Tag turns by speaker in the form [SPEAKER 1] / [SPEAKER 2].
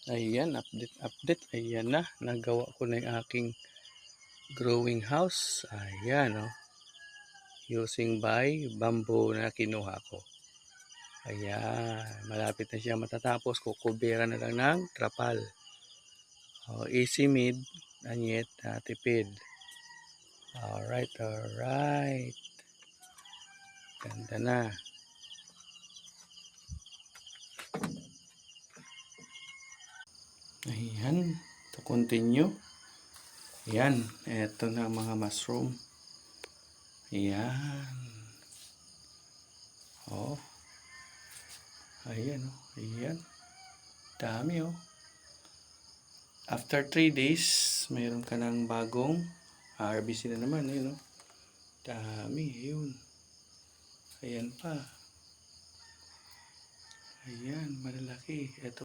[SPEAKER 1] Ayan, update. Ayan na, nagawa ko na yung aking growing house. Ayan, oh. Using by bamboo na kinuha ko. Ayan, malapit na siya matatapos. Kukubera na lang ng trapal. Oh, easy made, anyet tipid. Alright. Ganda na. Ayan, to continue. Ayan, eto na mga mushroom. Ayan. Oh. Ayan, oh. Ayan. Dami, oh. After 3 days, mayroon ka ng bagong RBC na naman, yun, oh. Dami, yun. Ayan pa. Ayan, malalaki. Ito.